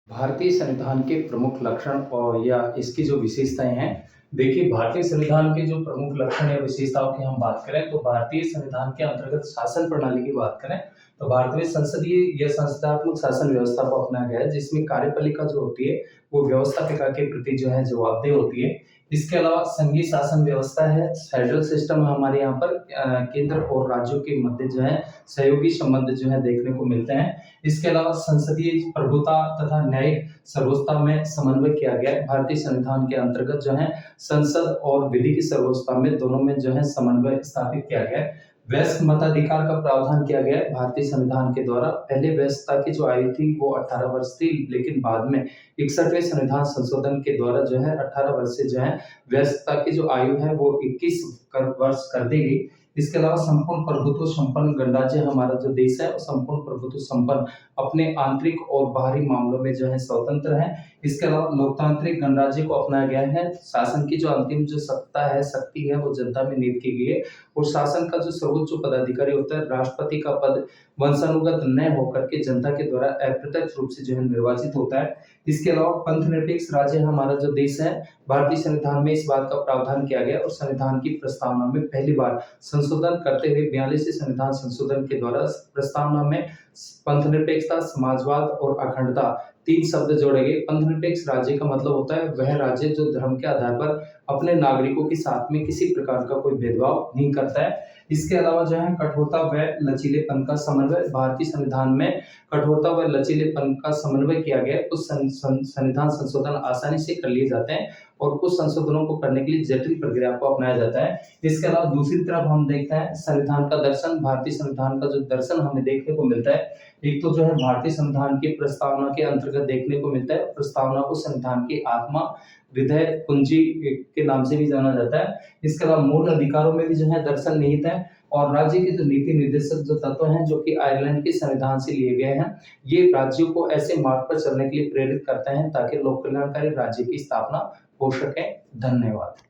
भारतीय संविधान के प्रमुख लक्षण और या इसकी जो विशेषताएं हैं। देखिए, भारतीय संविधान के जो प्रमुख लक्षण या विशेषताओं की हम बात करें तो भारतीय संविधान के अंतर्गत शासन प्रणाली की बात करें तो भारत में संसदीय या संस्थात्मक शासन व्यवस्था को अपनाया गया है, जिसमें कार्यपालिका जो होती है वो व्यवस्थापिका के प्रति जो है जवाबदेह होती है। इसके अलावा संघीय शासन व्यवस्था है, फेडरल सिस्टम है हमारे यहाँ पर। केंद्र और राज्यों के मध्य जो है सहयोगी संबंध जो है देखने को मिलते हैं। इसके अलावा संसदीय प्रभुता तथा न्यायिक सर्वोच्चता में समन्वय किया गया है। भारतीय संविधान के अंतर्गत जो है संसद और विधि की सर्वोच्चता में दोनों में जो है समन्वय स्थापित किया गया है। वयस्क मताधिकार का प्रावधान किया गया है भारतीय संविधान के द्वारा। पहले वयस्कता की जो आयु थी वो 18 वर्ष थी, लेकिन बाद में 61वें संविधान संशोधन के द्वारा जो है 18 वर्ष से जो है वयस्कता की जो आयु है वो 21 वर्ष कर दी गई। इसके अलावा संपूर्ण प्रभुत्व संपन्न गणराज्य हमारा जो देश है वो संपूर्ण प्रभुत्व संपन्न, अपने आंतरिक और बाहरी मामलों में जो है स्वतंत्र है। इसके अलावा लोकतांत्रिक गणराज्य को अपनाया गया है। शासन की जो अंतिम जो सत्ता है, शक्ति है, वो जनता में नियुक्त की गई है और शासन का जो सर्वोच्च पदाधिकारी होता है, राष्ट्रपति का पद वंशानुगत न होकर के जनता के द्वारा अप्रत्यक्ष रूप से जो है निर्वाचित होता है। इसके अलावा पंथ निरपेक्ष राज्य हमारा जो देश है, भारतीय संविधान में इस बात का प्रावधान किया गया और संविधान की प्रस्तावना में पहली बार संशोधन करते हुए 42वें संविधान संशोधन के द्वारा प्रस्तावना में पंथ निरपेक्षता, समाजवाद और अखंडता 3 शब्द जोड़े गए। पंथ निरपेक्ष राज्य का मतलब होता है वह राज्य जो धर्म के आधार पर अपने नागरिकों के साथ में किसी प्रकार का कोई भेदभाव नहीं करता है। इसके अलावा जो है कठोरता व लचीलेपन का समन्वय, भारतीय संविधान में कठोरता व लचीलेपन का समन्वय किया गया है। कुछ संविधान संशोधन आसानी से कर लिए जाते हैं और कुछ संशोधनों को करने के लिए जटिल प्रक्रिया को अपनाया जाता है। इसके अलावा दूसरी तरफ हम देखते हैं संविधान का दर्शन। भारतीय संविधान का जो दर्शन हमें देखने को मिलता है, एक तो जो है भारतीय संविधान की प्रस्तावना के अंतर्गत देखने को मिलता है। प्रस्तावना को संविधान की आत्मा, हृदय कुंजी के नाम से भी जाना जाता है। इसके अलावा मूल अधिकारों में भी जो है दर्शन निहित है और राज्य के जो नीति निर्देशक जो तत्व हैं जो कि आयरलैंड के संविधान से लिए गए हैं, ये राज्यों को ऐसे मार्ग पर चलने के लिए प्रेरित करते हैं ताकि लोक कल्याणकारी राज्य की स्थापना हो सके। धन्यवाद।